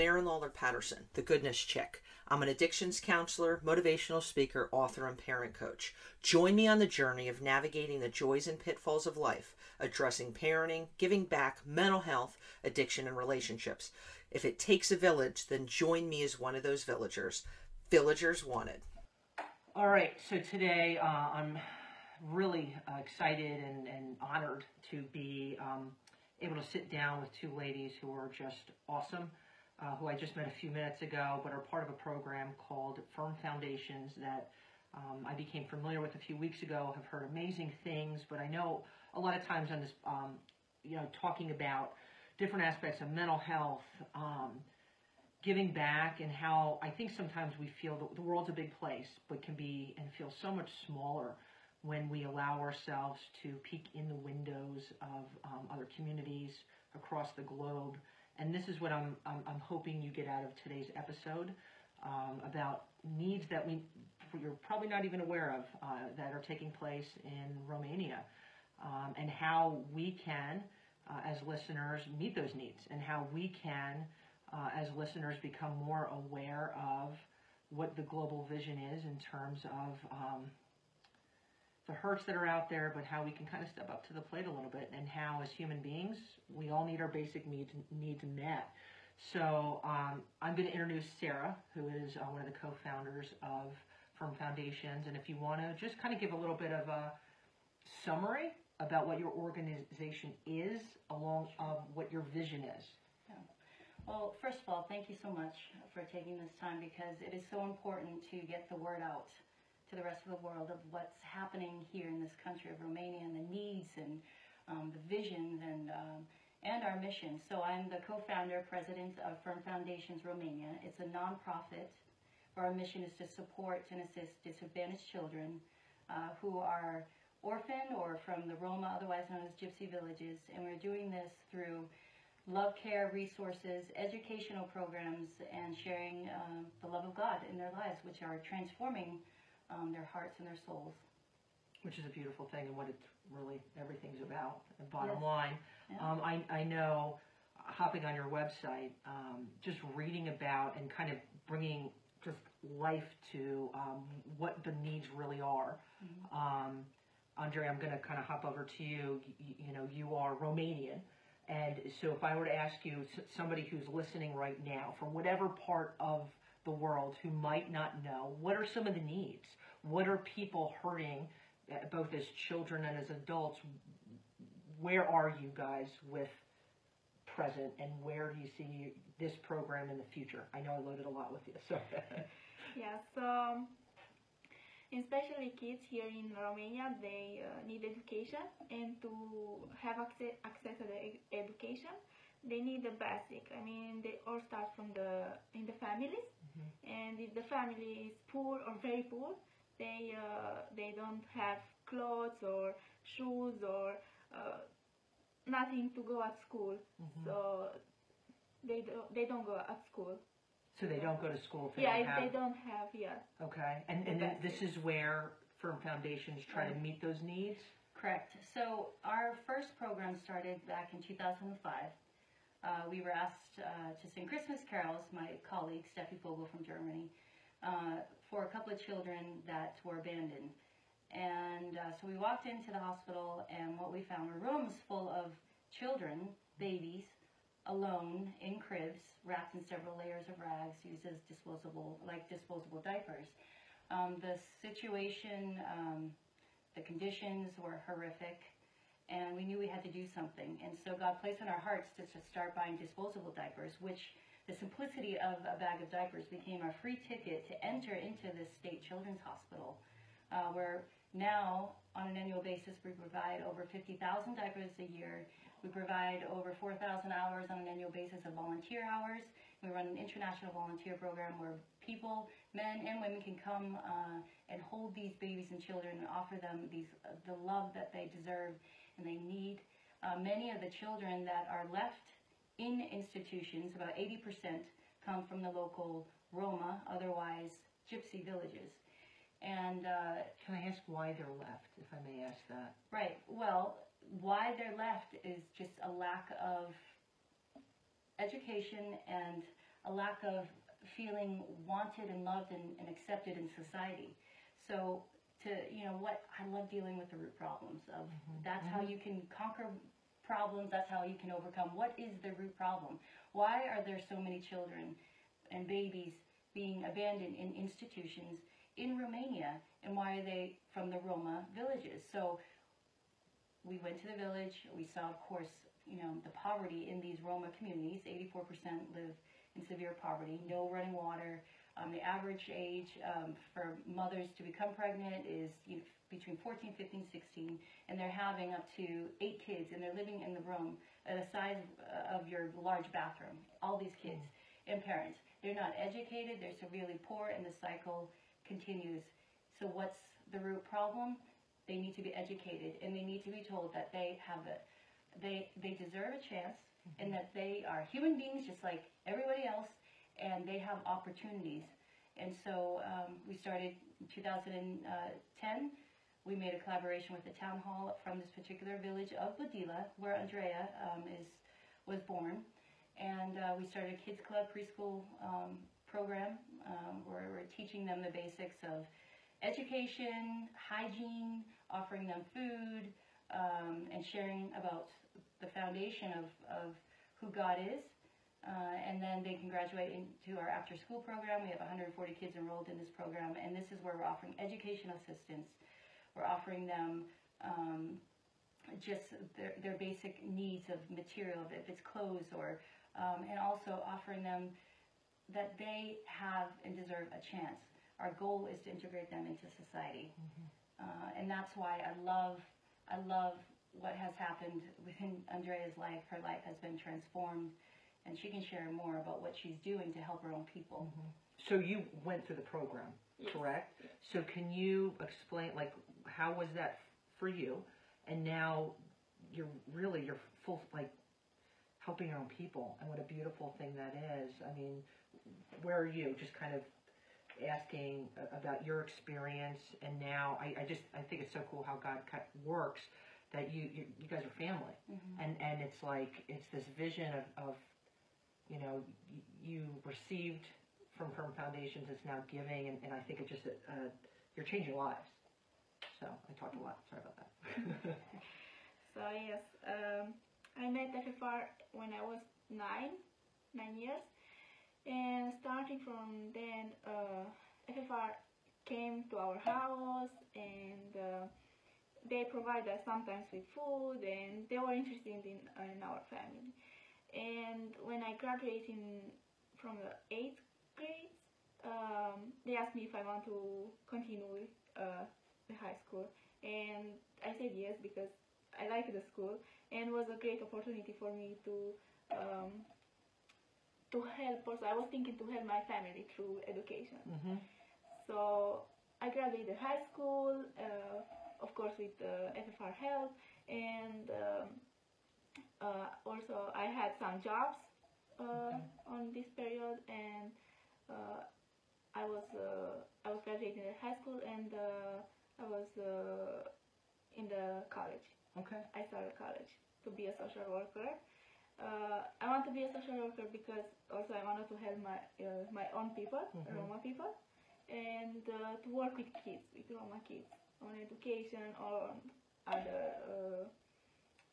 I'm Erin Lawler-Patterson, the Goodness Chick. I'm an addictions counselor, motivational speaker, author, and parent coach. Join me on the journey of navigating the joys and pitfalls of life, addressing parenting, giving back, mental health, addiction, and relationships. If it takes a village, then join me as one of those villagers. Villagers wanted. All right, so today I'm really excited and honored to be able to sit down with two ladies who are just awesome, who I just met a few minutes ago, but are part of a program called Firm Foundations that I became familiar with a few weeks ago, have heard amazing things, but I know a lot of times on this, talking about different aspects of mental health, giving back, and how I think sometimes we feel the world's a big place, but can be and feel so much smaller when we allow ourselves to peek in the windows of other communities across the globe. And this is what I'm hoping you get out of today's episode about needs that you're probably not even aware of that are taking place in Romania, and how we can, as listeners, meet those needs, and how we can, as listeners, become more aware of what the global vision is in terms of the hurts that are out there, but how we can kind of step up to the plate a little bit, and how, as human beings, we all need our basic needs met. So I'm going to introduce Sarah, who is one of the co-founders of Firm Foundations, and if you want to just kind of give a little bit of a summary about what your organization is, along of what your vision is. Yeah. Well, first of all, thank you so much for taking this time, because it is so important to get the word out to the rest of the world of what's happening here in this country of Romania, and the needs and the visions and our mission. So I'm the co-founder, president of Firm Foundations Romania. It's a nonprofit. Our mission is to support and assist disadvantaged children who are orphaned or from the Roma, otherwise known as gypsy villages. And we're doing this through love care resources, educational programs, and sharing the love of God in their lives, which are transforming their hearts and their souls. Which is a beautiful thing, and what it's really everything's about. And bottom line, yeah. I know, hopping on your website, just reading about and kind of bringing just life to what the needs really are. Mm-hmm. Andre, I'm going to kind of hop over to you. You are Romanian. And so if I were to ask you, somebody who's listening right now, from whatever part of the world who might not know, what are some of the needs? What are people hurting, both as children and as adults? Where are you guys with present, and where do you see this program in the future? I know I loaded a lot with you. So. Yeah, so especially kids here in Romania, they need education, and to have access to the education, they need the basic. I mean, they all start from in the families, mm-hmm. And if the family is poor or very poor, they don't have clothes or shoes or nothing to go at school, mm-hmm. So they don't go at school. So they don't go to school if they don't have... they don't have, yeah. Okay, and then this is where Firm Foundations try to meet those needs? Correct. So our first program started back in 2005. We were asked to sing Christmas carols, my colleague Steffi Vogel from Germany, for a couple of children that were abandoned. And so we walked into the hospital, and what we found were rooms full of children, babies, alone in cribs, wrapped in several layers of rags, used as disposable diapers. The situation, the conditions were horrific, and we knew we had to do something. And so God placed in our hearts to start buying disposable diapers, which the simplicity of a bag of diapers became our free ticket to enter into this state children's hospital, where now, on an annual basis, we provide over 50,000 diapers a year. We provide over 4,000 hours on an annual basis of volunteer hours. We run an international volunteer program where people, men and women, can come and hold these babies and children and offer them the love that they deserve and they need. Many of the children that are left in institutions, about 80%, come from the local Roma, otherwise gypsy villages. And can I ask why they're left, if I may ask that? Right. Well, why they're left is just a lack of education and a lack of feeling wanted and loved and accepted in society. So what I love dealing with the root problems of that's how you can conquer problems, that's how you can overcome. What is the root problem? Why are there so many children and babies being abandoned in institutions in Romania, and why are they from the Roma villages? So we went to the village, we saw, of course, the poverty in these Roma communities. 84% live in severe poverty, no running water. The average age for mothers to become pregnant is between 14, 15, 16, and they're having up to 8 kids, and they're living in the room at a size of your large bathroom, all these kids and parents. They're not educated, they're severely poor, and the cycle continues. So what's the root problem? They need to be educated, and they need to be told that they have they deserve a chance, and that they are human beings just like everybody else, and they have opportunities. And so we started in 2010. We made a collaboration with the town hall from this particular village of Budila, where Andrea was born. And we started a kids club preschool program where we're teaching them the basics of education, hygiene, offering them food, and sharing about the foundation of who God is. And then they can graduate into our after-school program. We have 140 kids enrolled in this program, and this is where we're offering educational assistance. We're offering them just their basic needs of material, if it's clothes, or and also offering them that they have and deserve a chance. Our goal is to integrate them into society, and that's why I love what has happened within Andrea's life. Her life has been transformed, and she can share more about what she's doing to help her own people. So you went through the program, correct? So can you explain, like, how was that for you? And now you're full, like, helping your own people, and what a beautiful thing that is. I mean, where are you? Just kind of asking about your experience, and now I think it's so cool how God works, that you guys are family, and it's like, it's this vision of you received from Firm Foundations, it's now giving, and I think it just you're changing lives. So I talked a lot. Sorry about that. So yes, I met FFR when I was 9 years, and starting from then, FFR came to our house, and they provide us sometimes with food, and they were interested in our family. And when I graduated from the 8th grade, they asked me if I want to continue the high school, and I said yes, because I liked the school, and it was a great opportunity for me to help. Also, I was thinking to help my family through education. So I graduated high school, of course with FFR help, and also I had some jobs on this period, and I was graduating in high school, and I was in the college. I started college to be a social worker. I want to be a social worker because also I wanted to help my own people, Roma people, and to work with kids, with Roma kids, on education or other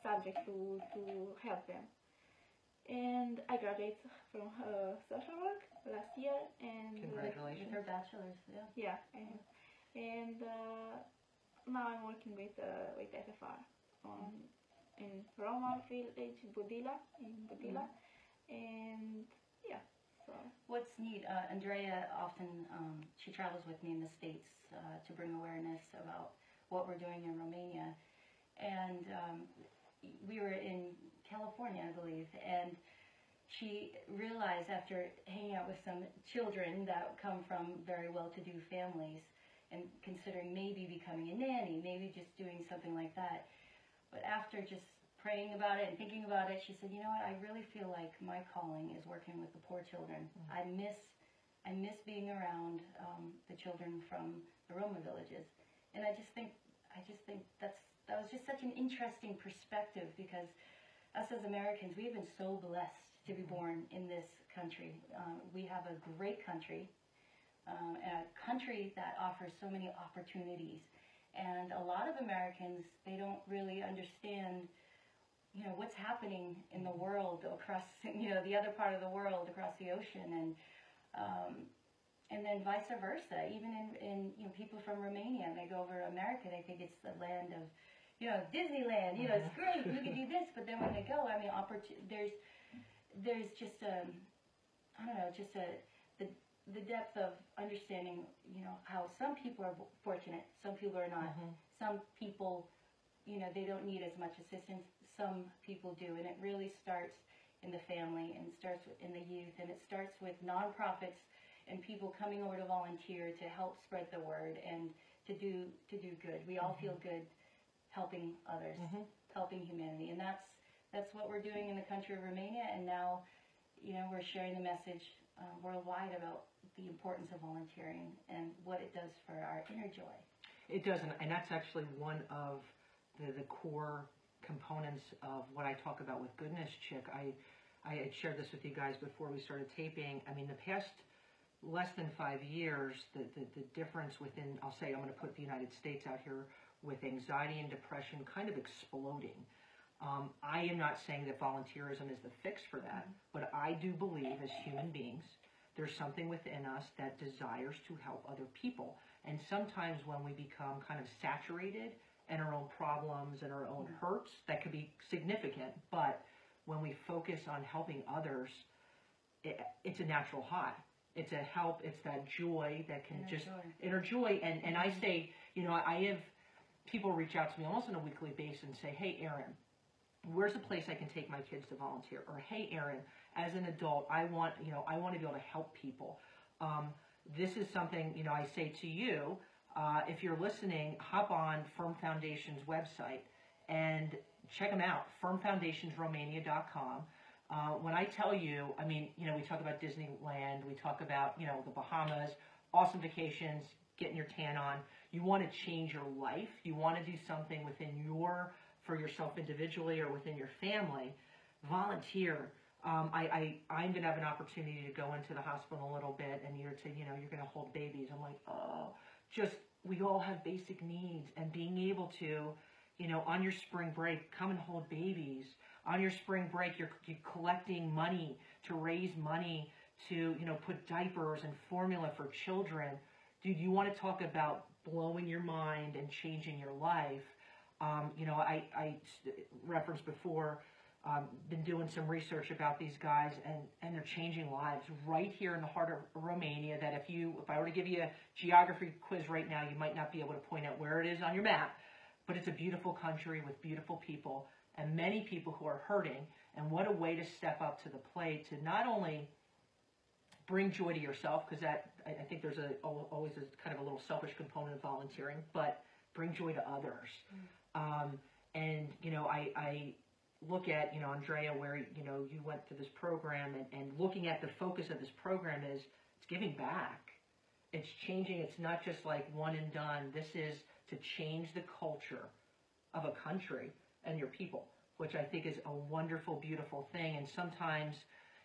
subjects to help them. And I graduated from social work last year, and congratulations. Her bachelor's, yeah, and now I'm working with FFR in Roma village, Budila, and yeah. So what's neat, Andrea often she travels with me in the States to bring awareness about what we're doing in Romania, and we were in California, I believe, and she realized after hanging out with some children that come from very well-to-do families and considering maybe becoming a nanny, maybe just doing something like that. But after just praying about it and thinking about it, she said, you know what, I really feel like my calling is working with the poor children. I miss being around the children from the Roma villages. And I just think that was just such an interesting perspective, because us as Americans, we've been so blessed to be born in this country. We have a great country, a country that offers so many opportunities. And a lot of Americans, they don't really understand, what's happening in the world across, the other part of the world across the ocean, and then vice versa. Even in people from Romania, they go over to America, they think it's the land of, Disneyland. It's great, you can do this. But then when they go, I mean, there's just the depth of understanding, how some people are fortunate, some people are not. Some people, they don't need as much assistance. Some people do, and it really starts in the family, and it starts in the youth, and it starts with nonprofits and people coming over to volunteer to help spread the word and to do good. We all feel good helping others, helping humanity, and that's what we're doing in the country of Romania. And now, we're sharing the message worldwide about the importance of volunteering and what it does for our inner joy. It does, and that's actually one of the core components of what I talk about with Goodness Chick. I had shared this with you guys before we started taping. I mean, the past less than 5 years, the difference within, I'm going to put the United States out here, with anxiety and depression kind of exploding. I am not saying that volunteerism is the fix for that, but I do believe as human beings, there's something within us that desires to help other people. And sometimes when we become kind of saturated in our own problems and our own hurts, that could be significant, but when we focus on helping others, it's a natural high. It's a help, it's that joy that can inner joy. And I say, I have people reach out to me almost on a weekly basis and say, hey, Aaron, where's a place I can take my kids to volunteer? Or, hey, Aaron, as an adult, I want to be able to help people. This is something, I say to you, if you're listening, hop on Firm Foundation's website and check them out, firmfoundationsromania.com. When I tell you, I mean, we talk about Disneyland, we talk about, the Bahamas, awesome vacations, getting your tan on. You want to change your life. You want to do something for yourself individually or within your family. Volunteer. I'm going to have an opportunity to go into the hospital a little bit, and you're going to hold babies. I'm like, we all have basic needs, and being able to, on your spring break, come and hold babies. On your spring break, you're collecting money to raise money to, put diapers and formula for children. Dude, you want to talk about blowing your mind and changing your life. I referenced before, been doing some research about these guys, and they're changing lives right here in the heart of Romania, that if I were to give you a geography quiz right now, you might not be able to point out where it is on your map, but it's a beautiful country with beautiful people and many people who are hurting. And what a way to step up to the plate to not only bring joy to yourself, because that, I think there's always a kind of a little selfish component of volunteering, but bring joy to others. And I look at, Andrea, where, you went to this program, and looking at the focus of this program is it's giving back. It's changing. It's not just like one and done. This is to change the culture of a country and your people, which I think is a wonderful, beautiful thing. And sometimes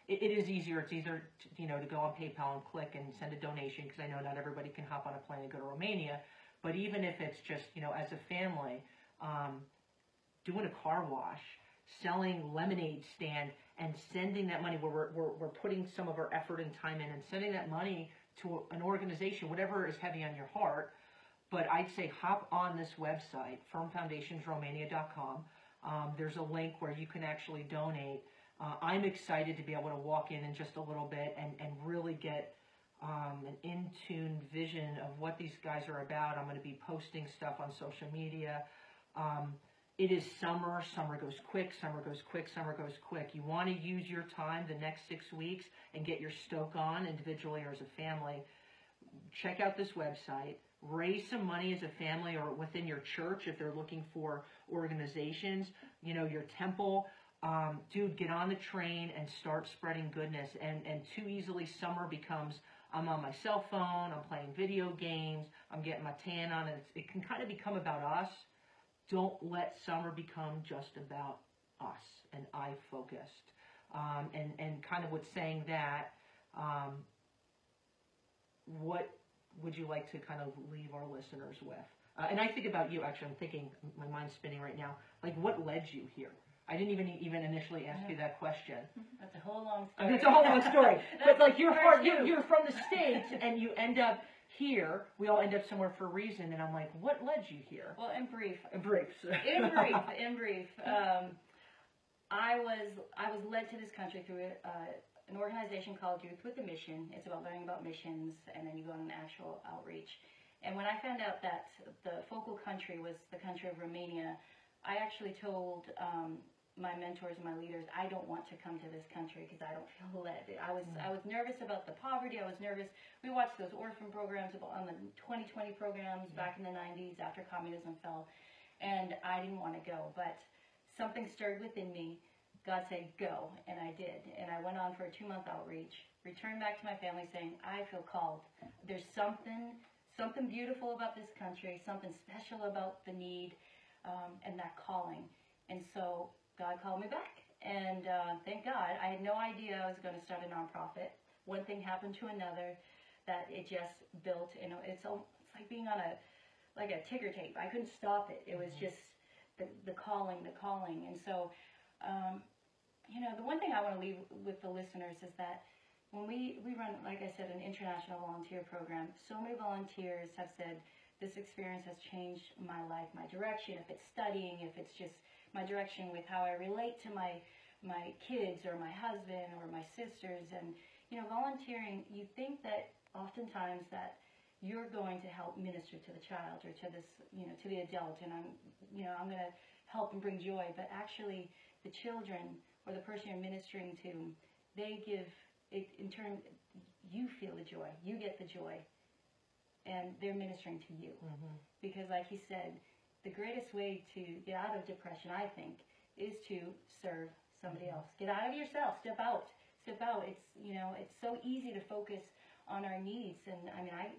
it is easier. It's easier, to go on PayPal and click and send a donation, because I know not everybody can hop on a plane and go to Romania. But even if it's just, as a family, doing a car wash, selling lemonade stand, and sending that money, where we're putting some of our effort and time in, and sending that money to an organization, whatever is heavy on your heart. But I'd say hop on this website, firmfoundationsromania.com. There's a link where you can actually donate. I'm excited to be able to walk in just a little bit and really get an in-tune vision of what these guys are about. I'm going to be posting stuff on social media. It is summer. Summer goes quick. Summer goes quick. Summer goes quick. You want to use your time the next 6 weeks and get your stoke on individually or as a family. Check out this website. Raise some money as a family or within your church if they're looking for organizations, your temple. Dude, get on the train and start spreading goodness. And too easily summer becomes, I'm on my cell phone, I'm playing video games, I'm getting my tan on, and it can kind of become about us. Don't let summer become just about us and I-focused. and kind of with saying that, what would you like to kind of leave our listeners with? And I think about you, actually. I'm thinking, my mind's spinning right now. Like, what led you here? I didn't even initially ask you that question. That's a whole long story. It's a whole long story. But like, you're from the States, and you end up here. We all end up somewhere for a reason. And I'm like, what led you here? Well, in brief. In brief. I was led to this country through an organization called Youth with a Mission. It's about learning about missions, and then you go on an actual outreach. And when I found out that the focal country was the country of Romania, I actually told my mentors and my leaders, I don't want to come to this country because I don't feel led. I was nervous about the poverty. I was nervous. We watched those orphan programs on the 2020 programs back in the 90s after communism fell, and I didn't want to go. But something stirred within me. God said, go, and I did. And I went on for a 2-month outreach, returned back to my family saying, I feel called. There's something beautiful about this country, something special about the need, and that calling. And so God called me back, and thank God. I had no idea I was going to start a nonprofit. One thing happened to another, that it just built. You know, it's like being on a ticker tape. I couldn't stop it. It was just the calling. And so, you know, the one thing I want to leave with the listeners is that when we run, like I said, an international volunteer program, so many volunteers have said, this experience has changed my life, my direction, if it's studying, if it's just my direction with how I relate to my kids or my husband or my sisters. And, you know, volunteering, you think that oftentimes that you're going to help minister to the child or to this, you know, to the adult, and I'm going to help and bring joy. But actually, the children or the person you're ministering to, they give it in turn. You feel the joy, you get the joy, and they're ministering to you. Because, like he said, the greatest way to get out of depression, I think, is to serve somebody else. Get out of yourself. Step out. It's, you know, it's so easy to focus on our needs, and I mean, I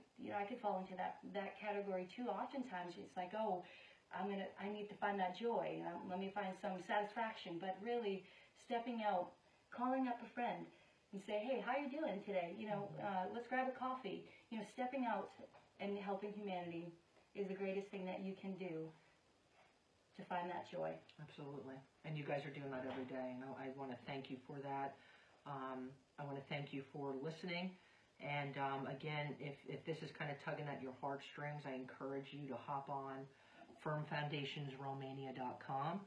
could fall into that category too. Oftentimes, it's like, oh, I need to find that joy. Let me find some satisfaction. But really, stepping out, calling up a friend, and say, hey, how you doing today? You know, let's grab a coffee. You know, stepping out and helping humanity is the greatest thing that you can do to find that joy. Absolutely. And you guys are doing that every day. And I want to thank you for that. I want to thank you for listening. And again, if this is kind of tugging at your heartstrings, I encourage you to hop on firmfoundationsromania.com.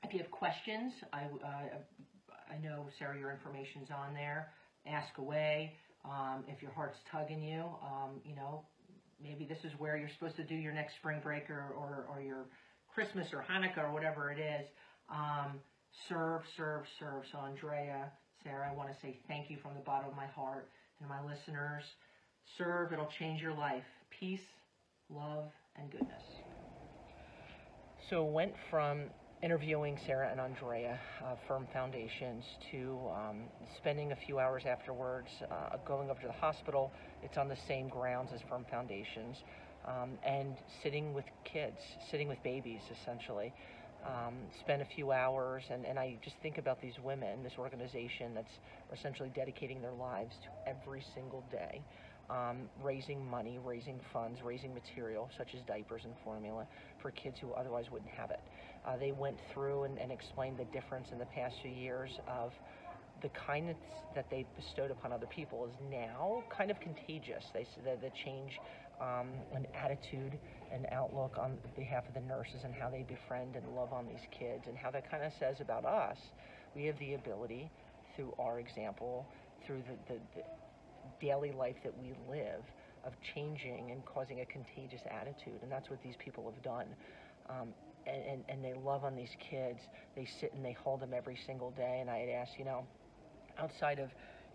If you have questions, I know, Sarah, your information's on there. Ask away. If your heart's tugging you, you know, maybe this is where you're supposed to do your next spring break or your Christmas or Hanukkah or whatever it is. Serve. So Andrea, Sarah, I want to say thank you from the bottom of my heart. And my listeners, serve. It'll change your life. Peace, love, and goodness. So it went from interviewing Sarah and Andrea, Firm Foundations, to spending a few hours afterwards going over to the hospital. It's on the same grounds as Firm Foundations, and sitting with kids, sitting with babies, essentially. Spend a few hours, and I just think about these women, this organization that's essentially dedicating their lives to every single day, raising money, raising funds, raising material, such as diapers and formula, for kids who otherwise wouldn't have it. They went through and explained the difference in the past few years of the kindness that they bestowed upon other people is now kind of contagious. They said that the change an attitude and outlook on behalf of the nurses and how they befriend and love on these kids, and how that kind of says about us. We have the ability, through our example, through the daily life that we live, of changing and causing a contagious attitude, and that's what these people have done. And they love on these kids. They sit and they hold them every single day. And I had asked, you know, outside of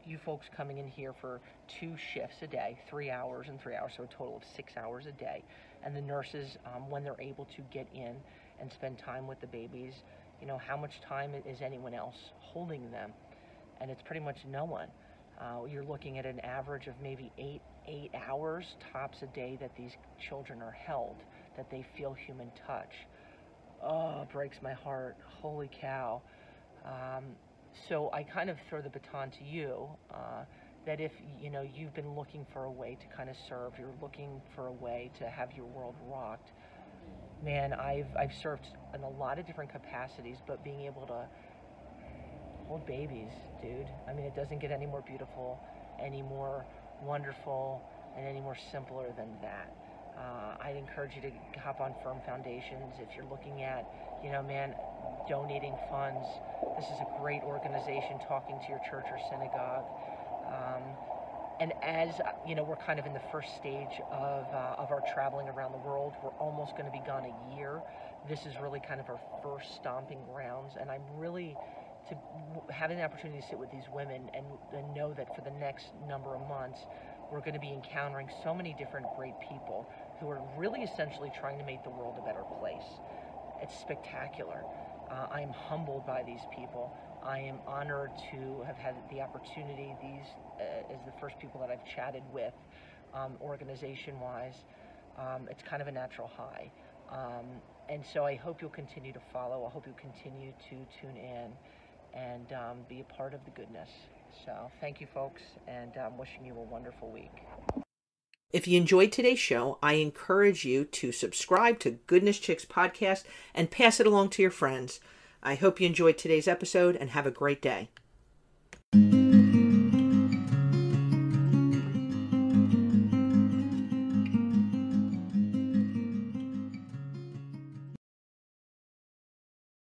you folks coming in here for 2 shifts a day, 3 hours and 3 hours, so a total of 6 hours a day, and the nurses, when they're able to get in and spend time with the babies, you know, how much time is anyone else holding them? And it's pretty much no one. You're looking at an average of maybe 8 hours tops a day that these children are held, that they feel human touch. Oh, it breaks my heart. Holy cow. So I kind of throw the baton to you, that if, you've been looking for a way to kind of serve, you're looking for a way to have your world rocked. Man, I've served in a lot of different capacities, but being able to hold babies, dude. I mean, it doesn't get any more beautiful, any more wonderful, and any more simpler than that. I'd encourage you to hop on Firm Foundations if you're looking at, donating funds. This is a great organization, talking to your church or synagogue. And as, we're kind of in the first stage of our traveling around the world, we're almost going to be gone a year. This is really kind of our first stomping grounds, and I'm really having the opportunity to sit with these women and know that for the next number of months, we're going to be encountering so many different great people who are really essentially trying to make the world a better place. It's spectacular. I am humbled by these people. I am honored to have had the opportunity. These as the first people that I've chatted with, organization-wise. It's kind of a natural high. And so I hope you'll continue to follow. I hope you'll continue to tune in and be a part of the goodness. So thank you, folks, and I'm wishing you a wonderful week. If you enjoyed today's show, I encourage you to subscribe to Goodness Chicks podcast and pass it along to your friends. I hope you enjoyed today's episode and have a great day.